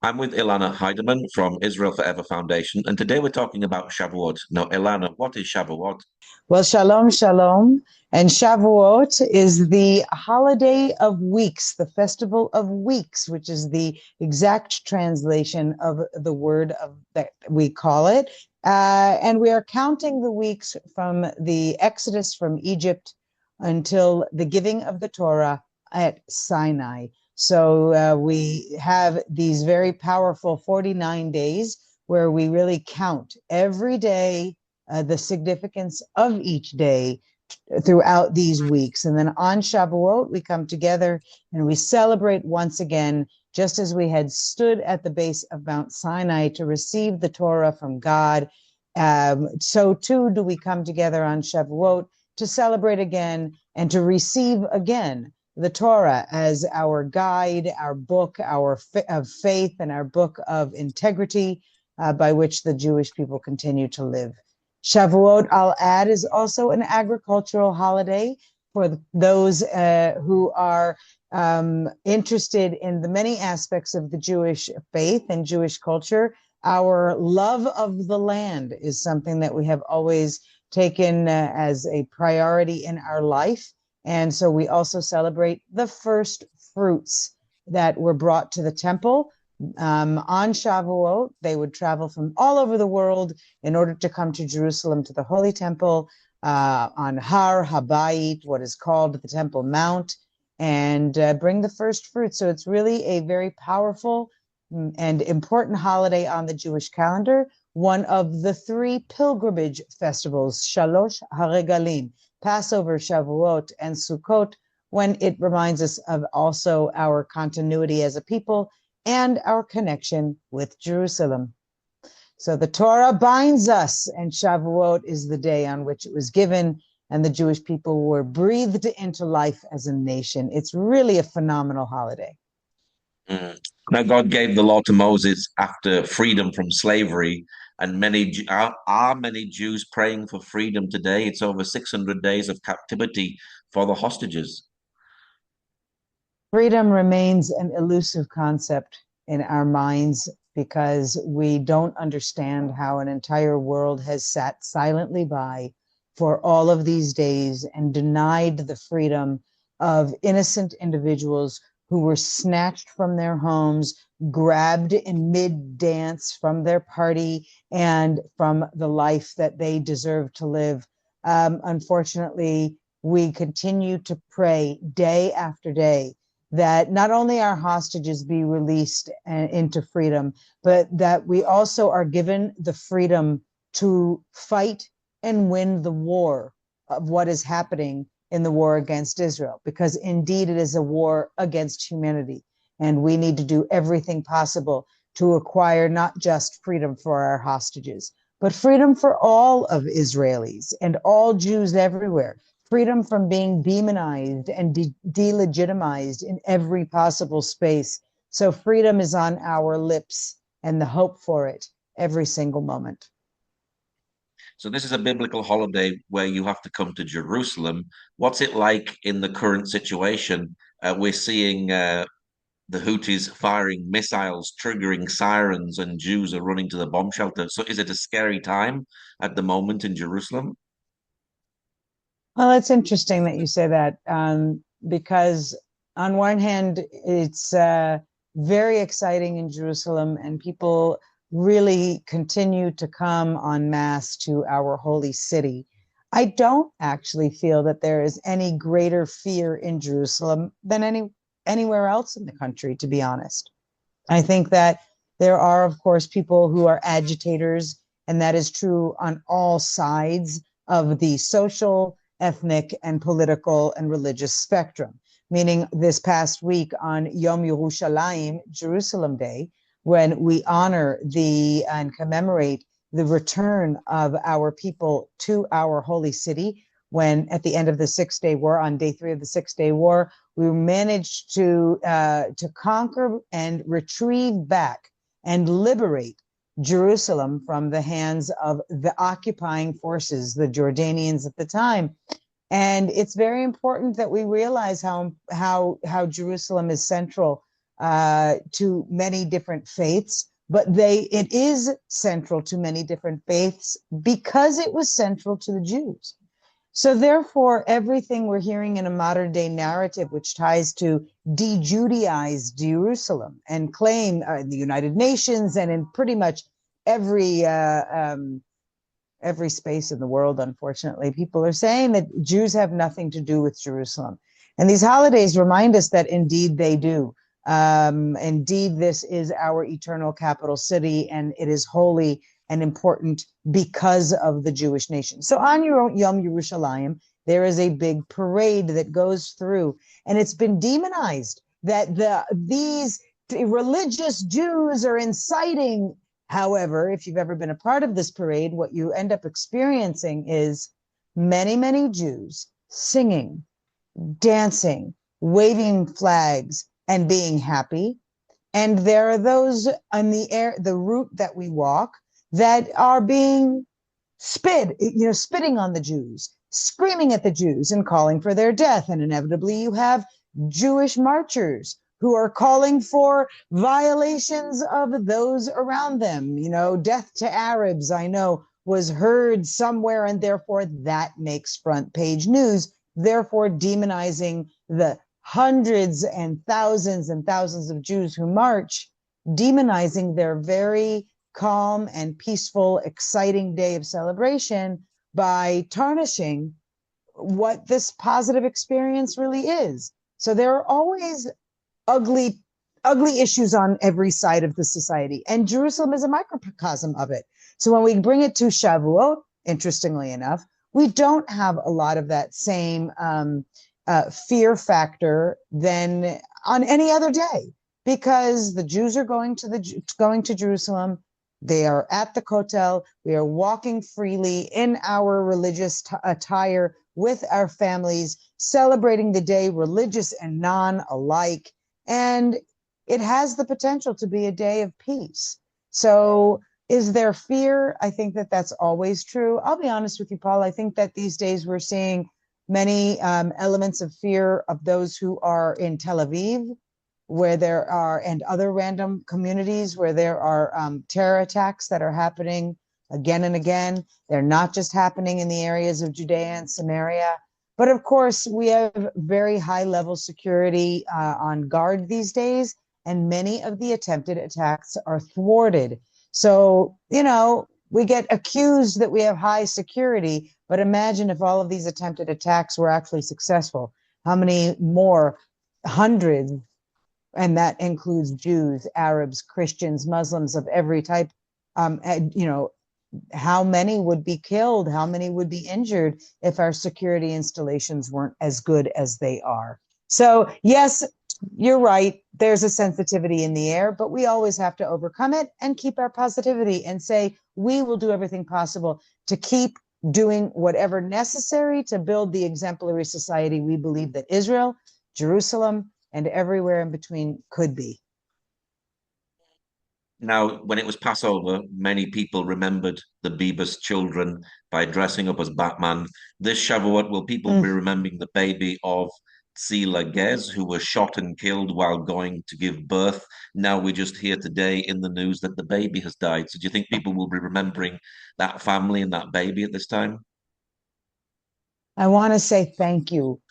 I'm with Elana Heideman from Israel Forever Foundation, and today we're talking about Shavuot. Now, Elana, what is Shavuot? Well, shalom, shalom. And Shavuot is the holiday of weeks, the festival of weeks, which is the exact translation of the word of that we call it. And we are counting the weeks from the Exodus from Egypt until the giving of the Torah at Sinai. So we have these very powerful 49 days where we really count every day the significance of each day throughout these weeks. And then on Shavuot, we come together and we celebrate once again, just as we had stood at the base of Mount Sinai to receive the Torah from God. So too do we come together on Shavuot to celebrate again and to receive again the Torah as our guide, our book, of faith, and our book of integrity by which the Jewish people continue to live. Shavuot, I'll add, is also an agricultural holiday for those who are interested in the many aspects of the Jewish faith and Jewish culture. Our love of the land is something that we have always taken as a priority in our life. And so we also celebrate the first fruits that were brought to the temple. On Shavuot, they would travel from all over the world in order to come to Jerusalem to the Holy Temple on Har Habayit, what is called the Temple Mount, and bring the first fruits. So it's really a very powerful and important holiday on the Jewish calendar, one of the three pilgrimage festivals, Shalosh HaRegalim, Passover, Shavuot, and Sukkot, when it reminds us of also our continuity as a people and our connection with Jerusalem. So the Torah binds us, and Shavuot is the day on which it was given, and the Jewish people were breathed into life as a nation. It's really a phenomenal holiday. Mm. Now, God gave the law to Moses after freedom from slavery, and are many Jews praying for freedom today. It's over 600 days of captivity for the hostages. Freedom remains an elusive concept in our minds because we don't understand how an entire world has sat silently by for all of these days and denied the freedom of innocent individuals who were snatched from their homes, grabbed in mid-dance from their party and from the life that they deserve to live. Unfortunately, we continue to pray day after day that not only our hostages be released into freedom, but that we also are given the freedom to fight and win the war of what is happening in the war against Israel, because indeed it is a war against humanity. And we need to do everything possible to acquire not just freedom for our hostages, but freedom for all of Israelis and all Jews everywhere. Freedom from being demonized and delegitimized in every possible space. So freedom is on our lips and the hope for it every single moment. So this is a biblical holiday where you have to come to Jerusalem. What's it like in the current situation? We're seeing the Houthis firing missiles, triggering sirens, and Jews are running to the bomb shelter. So is it a scary time at the moment in Jerusalem? Well, it's interesting that you say that because on one hand, it's very exciting in Jerusalem and people really continue to come en masse to our holy city. I don't actually feel that there is any greater fear in Jerusalem than anywhere else in the country, to be honest. I think that there are, of course, people who are agitators, and that is true on all sides of the social, ethnic, and political and religious spectrum. Meaning, this past week on Yom Yerushalayim, Jerusalem Day, when we honor and commemorate the return of our people to our holy city, when at the end of the 6 Day War, on day 3 of the 6 Day War, we managed to conquer and retrieve back and liberate Jerusalem from the hands of the occupying forces, the Jordanians at the time. And it's very important that we realize how Jerusalem is central to many different faiths, but it is central to many different faiths because it was central to the Jews. So therefore, everything we're hearing in a modern day narrative, which ties to de-Judaize Jerusalem and claim in the United Nations and in pretty much every every space in the world, unfortunately, people are saying that Jews have nothing to do with Jerusalem. And these holidays remind us that indeed they do. Indeed, this is our eternal capital city, and it is holy and important because of the Jewish nation. So on Yom Yerushalayim, there is a big parade that goes through, and it's been demonized that these religious Jews are inciting. However, if you've ever been a part of this parade, what you end up experiencing is many, many Jews singing, dancing, waving flags, and being happy. And there are those on the route that we walk, that are being spitting on the Jews, screaming at the Jews and calling for their death. And inevitably you have Jewish marchers who are calling for violations of those around them. Death to Arabs, I know, was heard somewhere, and therefore that makes front page news, therefore demonizing the hundreds and thousands of Jews who march, demonizing their very calm and peaceful, exciting day of celebration by tarnishing what this positive experience really is. So there are always ugly issues on every side of the society, and Jerusalem is a microcosm of it. So when we bring it to Shavuot, interestingly enough, we don't have a lot of that same fear factor than on any other day, because the Jews are going to Jerusalem. They are at the Kotel. We are walking freely in our religious attire with our families, celebrating the day, religious and non alike. And it has the potential to be a day of peace. So is there fear? I think that that's always true. I'll be honest with you, Paul. I think that these days we're seeing many elements of fear of those who are in Tel Aviv, where there are, and other random communities where there are terror attacks that are happening again and again. They're not just happening in the areas of Judea and Samaria. But of course, we have very high level security on guard these days, and many of the attempted attacks are thwarted. So, we get accused that we have high security, but imagine if all of these attempted attacks were actually successful. How many more hundreds, and that includes Jews, Arabs, Christians, Muslims of every type, how many would be killed? How many would be injured if our security installations weren't as good as they are? So yes, you're right. There's a sensitivity in the air, but we always have to overcome it and keep our positivity and say, we will do everything possible to keep doing whatever necessary to build the exemplary society we believe that Israel, Jerusalem, and everywhere in between could be. Now, when it was Passover, many people remembered the Bebas children by dressing up as Batman. This Shavuot, will people be remembering the baby of Tzeela Gex, who was shot and killed while going to give birth? Now we just hear today in the news that the baby has died. So do you think people will be remembering that family and that baby at this time? I want to say thank you,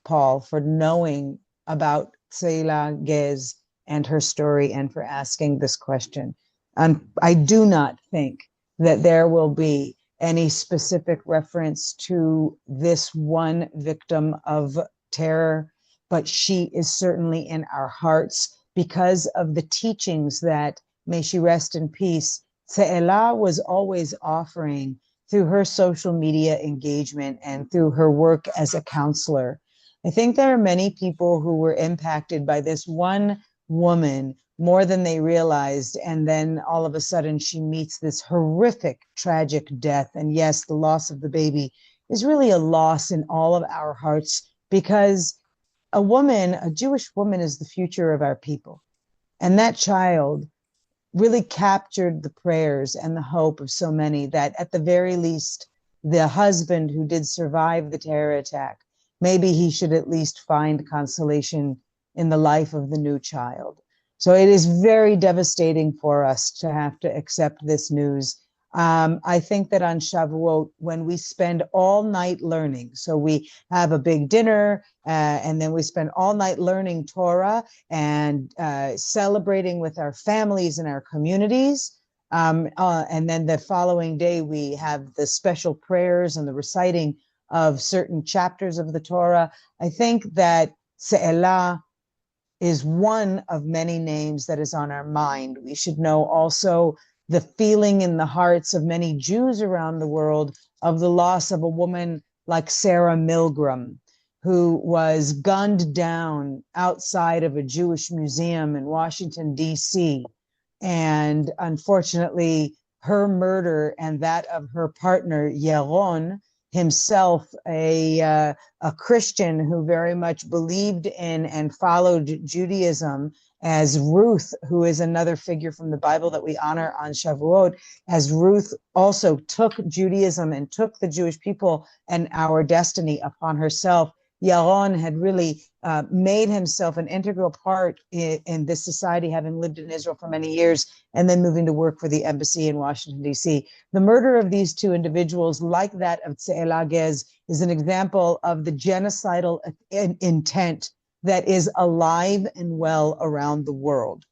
Paul, for knowing about Tzeela Gex and her story, and for asking this question. And I do not think that there will be any specific reference to this one victim of terror, but she is certainly in our hearts because of the teachings that, may she rest in peace, Tzeela was always offering through her social media engagement and through her work as a counselor. I think there are many people who were impacted by this one woman more than they realized. And then all of a sudden she meets this horrific, tragic death. And yes, the loss of the baby is really a loss in all of our hearts, because a Jewish woman, is the future of our people. And that child really captured the prayers and the hope of so many, that at the very least, the husband who did survive the terror attack, maybe he should at least find consolation in the life of the new child. So it is very devastating for us to have to accept this news. I think that on Shavuot, when we spend all night learning, so we have a big dinner and then we spend all night learning Torah and celebrating with our families and our communities. And then the following day, we have the special prayers and the reciting of certain chapters of the Torah. I think that Tzeela is one of many names that is on our mind. We should know also the feeling in the hearts of many Jews around the world of the loss of a woman like Sarah Milgram, who was gunned down outside of a Jewish museum in Washington, D.C. And unfortunately, her murder and that of her partner, Yaron, himself a Christian who very much believed in and followed Judaism, as Ruth, who is another figure from the Bible that we honor on Shavuot, as Ruth also took Judaism and took the Jewish people and our destiny upon herself. Yaron had really made himself an integral part in this society, having lived in Israel for many years and then moving to work for the embassy in Washington, D.C. The murder of these two individuals, like that of Tzeela Gex, is an example of the genocidal intent that is alive and well around the world.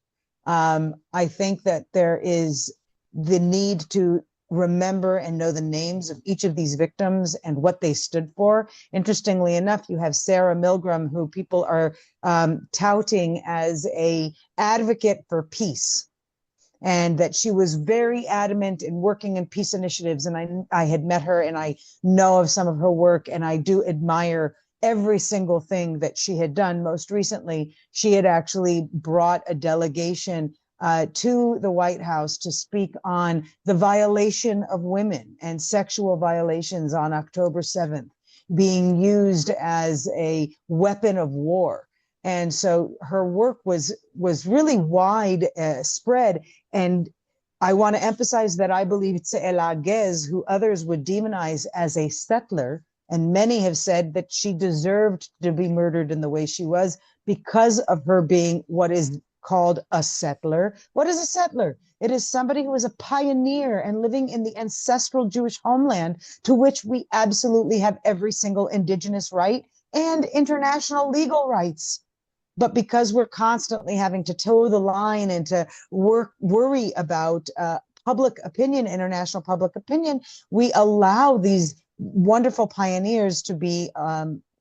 I think that there is the need to remember and know the names of each of these victims and what they stood for. Interestingly enough, you have Sarah Milgram, who people are touting as a advocate for peace, and that she was very adamant in working in peace initiatives. And I had met her and I know of some of her work, and I do admire every single thing that she had done. Most recently, she had actually brought a delegation to the White House to speak on the violation of women and sexual violations on October 7th being used as a weapon of war. And so her work was really wide spread. And I want to emphasize that I believe Tzeela Gex, who others would demonize as a settler, and many have said that she deserved to be murdered in the way she was because of her being what is called a settler. What is a settler? It is somebody who is a pioneer and living in the ancestral Jewish homeland to which we absolutely have every single indigenous right and international legal rights. But because we're constantly having to toe the line and to worry about public opinion, international public opinion, we allow these wonderful pioneers to be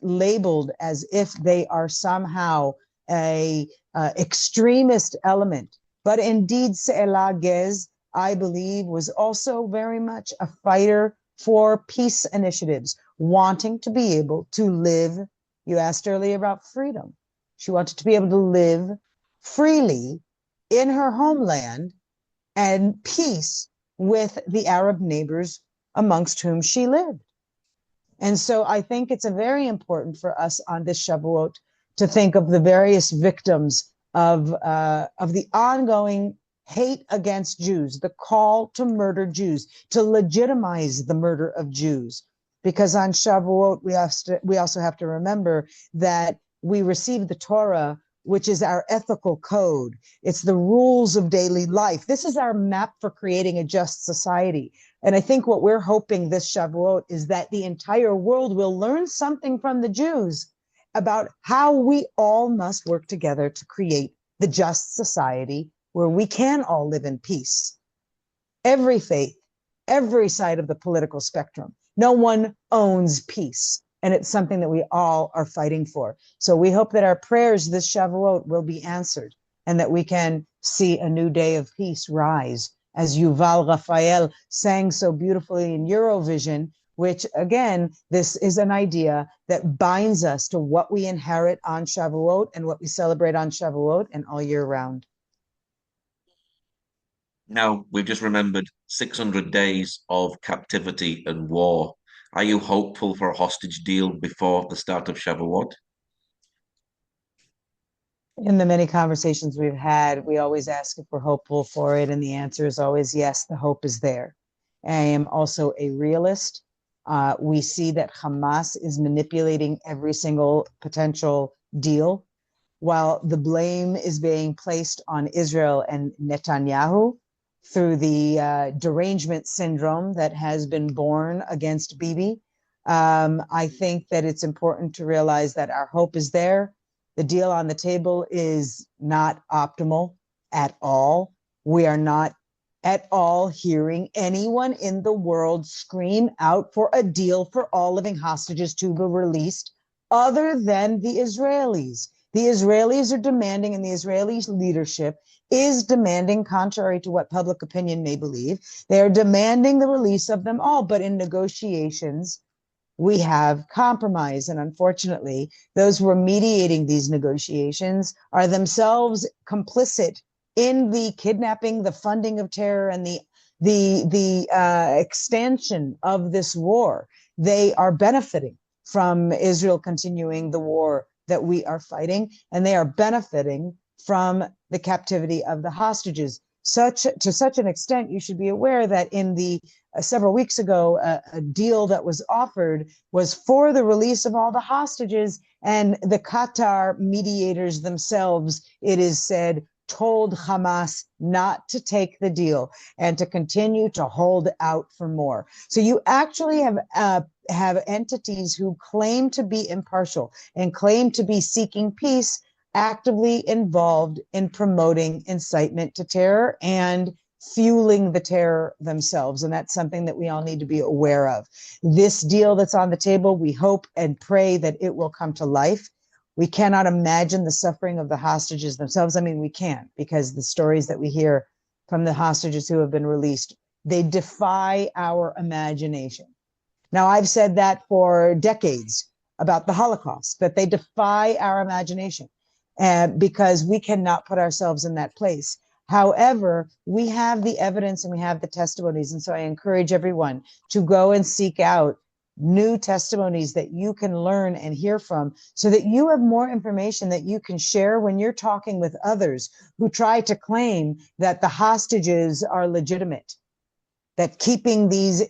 labeled as if they are somehow a extremist element. But indeed, Tzeela Gex, I believe, was also very much a fighter for peace initiatives, wanting to be able to live. You asked earlier about freedom. She wanted to be able to live freely in her homeland and peace with the Arab neighbors amongst whom she lived. And so I think it's very important for us on this Shavuot to think of the various victims of the ongoing hate against Jews, the call to murder Jews, to legitimize the murder of Jews. Because on Shavuot, we also have to remember that we receive the Torah, which is our ethical code. It's the rules of daily life. This is our map for creating a just society. And I think what we're hoping this Shavuot is that the entire world will learn something from the Jews about how we all must work together to create the just society where we can all live in peace. Every faith, every side of the political spectrum. No one owns peace. And it's something that we all are fighting for. So we hope that our prayers this Shavuot will be answered and that we can see a new day of peace rise, as Yuval Raphael sang so beautifully in Eurovision, which again, this is an idea that binds us to what we inherit on Shavuot and what we celebrate on Shavuot and all year round. Now, we've just remembered 600 days of captivity and war. Are you hopeful for a hostage deal before the start of Shavuot? In the many conversations we've had, we always ask if we're hopeful for it, and the answer is always yes, the hope is there. I am also a realist. We see that Hamas is manipulating every single potential deal. while the blame is being placed on Israel and Netanyahu through the derangement syndrome that has been born against Bibi. I think that it's important to realize that our hope is there. The deal on the table is not optimal at all. We are not at all hearing anyone in the world scream out for a deal for all living hostages to be released other than the Israelis. The Israelis are demanding, and the Israeli leadership is demanding, contrary to what public opinion may believe, they are demanding the release of them all. But in negotiations, we have compromise. And unfortunately, those who are mediating these negotiations are themselves complicit in the kidnapping, the funding of terror, and the extension of this war. They are benefiting from Israel continuing the war that we are fighting, and they are benefiting from the captivity of the hostages. To such an extent, you should be aware that in the several weeks ago, a deal that was offered was for the release of all the hostages, and the Qatar mediators themselves, it is said, told Hamas not to take the deal and to continue to hold out for more. So you actually have entities who claim to be impartial and claim to be seeking peace, actively involved in promoting incitement to terror and fueling the terror themselves. And that's something that we all need to be aware of. This deal that's on the table, we hope and pray that it will come to life. We cannot imagine the suffering of the hostages themselves. I mean, we can, because the stories that we hear from the hostages who have been released, they defy our imagination. Now, I've said that for decades about the Holocaust, that they defy our imagination, because we cannot put ourselves in that place. However, we have the evidence and we have the testimonies. And so I encourage everyone to go and seek out new testimonies that you can learn and hear from, so that you have more information that you can share when you're talking with others who try to claim that the hostages are legitimate, that keeping these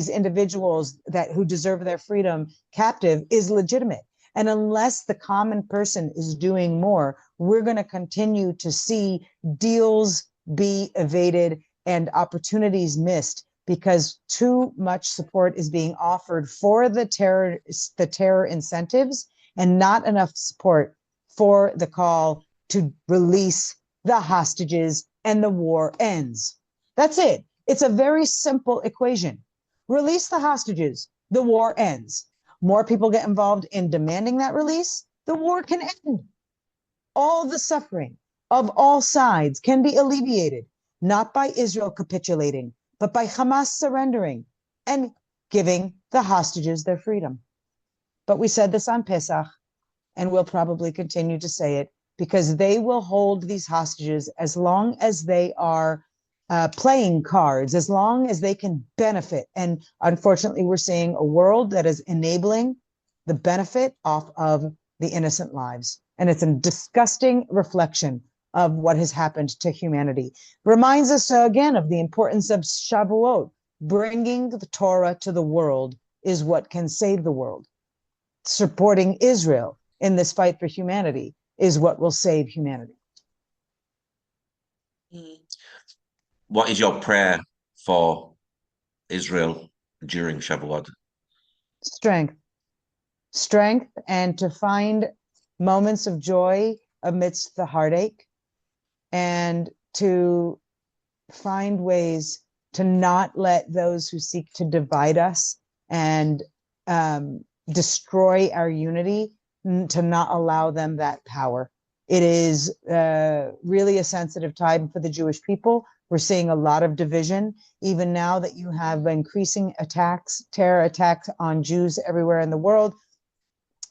individuals who deserve their freedom captive is legitimate. And unless the common person is doing more, we're going to continue to see deals be evaded and opportunities missed, because too much support is being offered for the terror incentives, and not enough support for the call to release the hostages and the war ends. That's it. It's a very simple equation. Release the hostages, the war ends. More people get involved in demanding that release, the war can end. All the suffering of all sides can be alleviated, not by Israel capitulating, but by Hamas surrendering and giving the hostages their freedom. But we said this on Pesach, and we'll probably continue to say it, because they will hold these hostages as long as they are playing cards, as long as they can benefit. And unfortunately, we're seeing a world that is enabling the benefit off of the innocent lives. And it's a disgusting reflection of what has happened to humanity. Reminds us again of the importance of Shavuot. Bringing the Torah to the world is what can save the world. Supporting Israel in this fight for humanity is what will save humanity. What is your prayer for Israel during Shavuot? Strength. Strength, and to find moments of joy amidst the heartache, and to find ways to not let those who seek to divide us and destroy our unity, to not allow them that power. It is really a sensitive time for the Jewish people. We're seeing a lot of division, even now that you have increasing attacks, terror attacks on Jews everywhere in the world.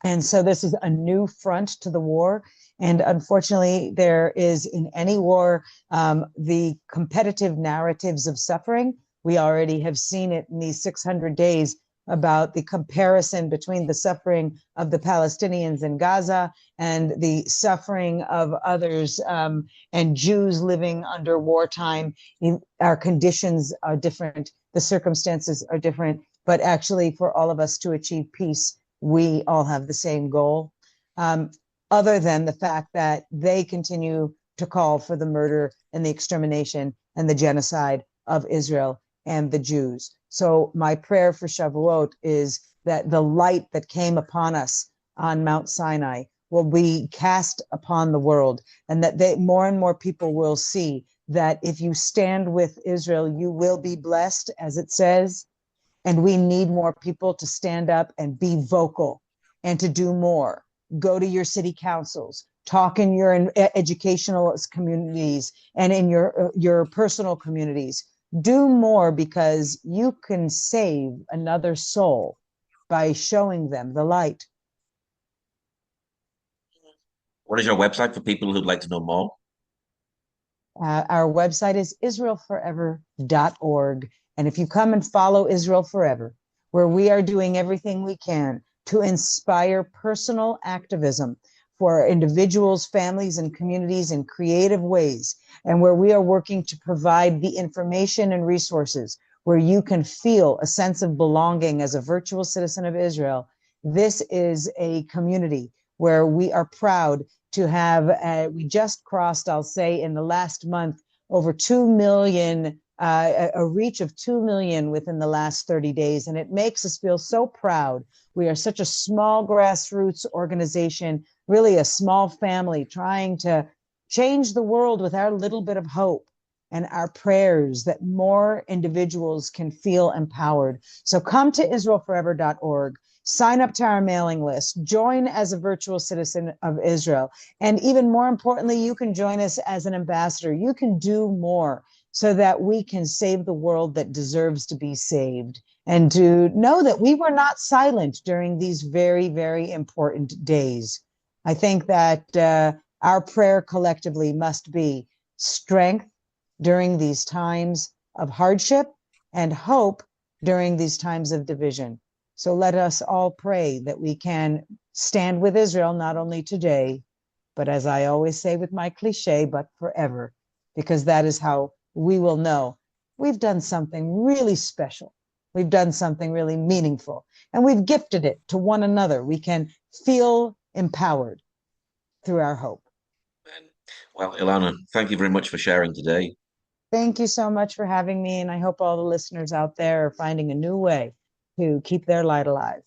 And so this is a new front to the war. And unfortunately, there is in any war, the competitive narratives of suffering. We already have seen it in these 600 days about the comparison between the suffering of the Palestinians in Gaza and the suffering of others, and Jews living under wartime. Our conditions are different, the circumstances are different, but actually for all of us to achieve peace, we all have the same goal. other than the fact that they continue to call for the murder and the extermination and the genocide of Israel and the Jews. So my prayer for Shavuot is that the light that came upon us on Mount Sinai will be cast upon the world, and that more and more people will see that if you stand with Israel, you will be blessed, as it says. And we need more people to stand up and be vocal and to do more. Go to your city councils, talk in your educational communities and in your personal communities. Do more, because you can save another soul by showing them the light. What is your website for people who'd like to know more? Our website is israelforever.org. And if you come and follow Israel Forever, where we are doing everything we can to inspire personal activism for individuals, families, and communities in creative ways, and where we are working to provide the information and resources where you can feel a sense of belonging as a virtual citizen of Israel, this is a community where we are proud to have, we just crossed, I'll say, in the last month, over 2 million, a reach of 2 million within the last 30 days. And it makes us feel so proud. We are such a small grassroots organization, really a small family trying to change the world with our little bit of hope and our prayers that more individuals can feel empowered. So come to israelforever.org. Sign up to our mailing list, join as a virtual citizen of Israel. And even more importantly, you can join us as an ambassador. You can do more so that we can save the world that deserves to be saved. And to know that we were not silent during these very, very important days. I think that our prayer collectively must be strength during these times of hardship and hope during these times of division. So let us all pray that we can stand with Israel, not only today, but as I always say with my cliche, but forever, because that is how we will know we've done something really special. We've done something really meaningful, and we've gifted it to one another. We can feel empowered through our hope. Well, Elana, thank you very much for sharing today. Thank you so much for having me, and I hope all the listeners out there are finding a new way to keep their light alive.